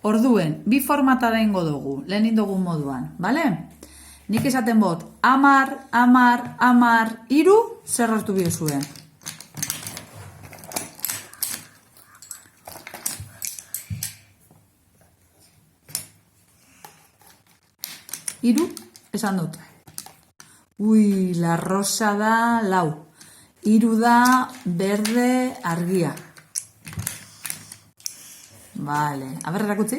orduen, bi formatara ingo dugu, lehen indogun moduan, bale? Nik esaten bot, 10, 10, 10, 3, zer hartu biozuen? Hiru, esan dut. Ui, la rosa da 4. 3 da berde argia. Vale, aber erakutzi?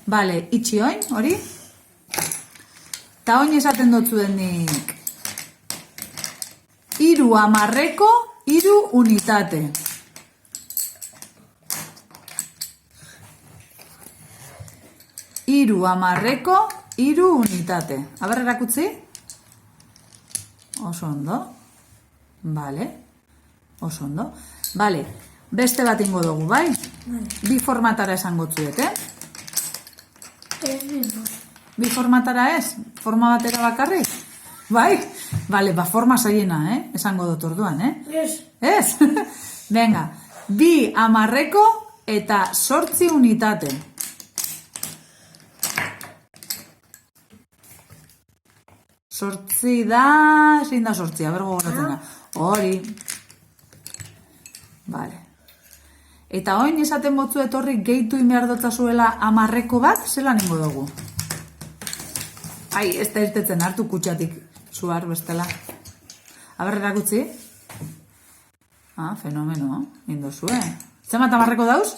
Vale, itxi oin, hori? Ta oin esaten dutzu denik. 3 10eko 3 unitate. Hiru 10eko 3 unitate. Aber erakutzi? Oso ondo. Vale. Oso ondo. Vale. Beste bat ingo dugu, bai? Bi formatara esango tzuet, Bi formatara ez? Forma batera bakarrik? Bai? Vale, ba forma zaiena, esango dut orduan, Ez. Ez? Venga, 2 10eko eta 8 unitate. Sortzi da, zein da sortzi, aber gogoratzen da. Hori. Vale. Eta oin esaten botzu etorri gehitu inbehar dotzazuela 10eko bat, zelan ingo dugu? Ai, ez da irtetzen hartu kutsatik zuar bestela. Aber erakutzi? Fenomeno, indozue. Zemat 10eko dauz?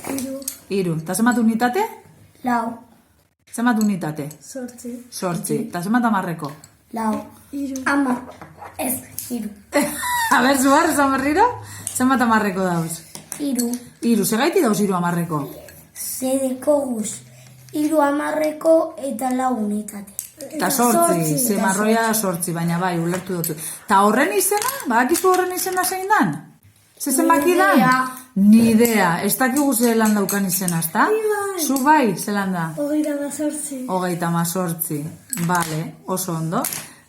3. Eta zemat unitate? 4. Zemat unitate? 8. Eta zemat 10eko? 4. 10. Ez, 3. A ber, zuar, esan berriro? Zemat 10eko dauz? 3. 3, segaiti dauz 3 10eko? Zedeko guz. 3 10eko eta 4 unitate. Eta 8, ze marroia 8, baina bai, ulertu dut. Eta horren izena? Badakizu horren izena zein dan? Ze zenbaki dan? Ni idea. Ez dakigu zelan daukan izena, ezta? Zu bai, zelan da? 38. 38. Bale, oso ondo.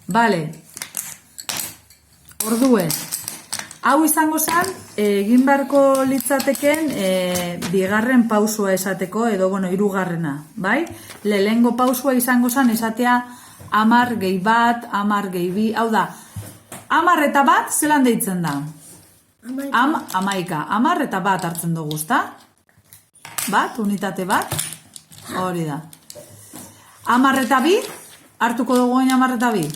Bale. Orduen. Hau izango zen, egin beharko litzateken bigarren pausua esateko, edo, bueno, 3. Bai? Lehengo pausua izango zen esatea 10 gehi bat, 10 gehi bi, hau da, 10 eta bat zelan deitzen da? 11. 10 eta bat hartzen dugu, ezta? Bat, unitate bat, hori da. 10 eta bi, hartuko dugu oin 10 eta bi.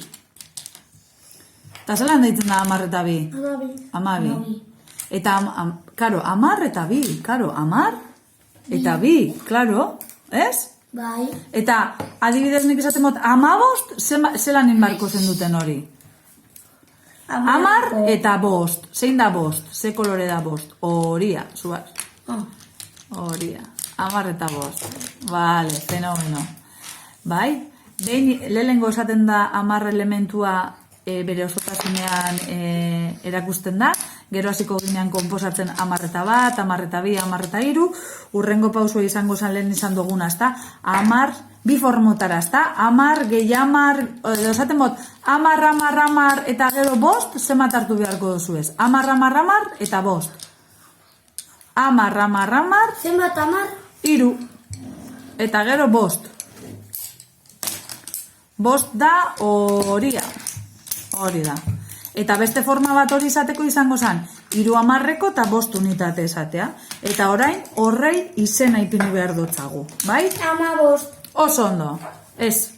Eta zelan deitzen da 10 eta bi? 12. Eta, karo, 10 eta bi, karo, 10 eta bi, karo, ez? Bai. Eta, adibidez nik esaten mot, 15, zelan inbarko zen duten hori? 10 eta 5, zein da 5? Ze kolore da 5? Horia, zuaz. Horia, 10 eta 5. Vale, fenomeno. Bai? Lehenengo esaten da 10 elementua bere osotasunean erakusten da, gero hasiko ginean konposatzen 10 eta bat, 10 eta bi, 10 eta 3, urrengo pausua izango zen lehen izan duguna, ezta? 10, bi formotara, ezta? 10 gehi 10, edo esaten bot, 10, 10, 10 eta gero 5, zemat hartu beharko duzu ez? 10, 10, 10 eta 5. 10, 10, 10, Zenbat 10? 3. Eta gero 5. 5 da horia. Hori da. Eta beste forma bat hori izateko izango zen, 3 10eko eta 5 unitate esatea. Eta orain horrei izena ipini behar dutzagu. Bai? 15. Oso ondo. Ez.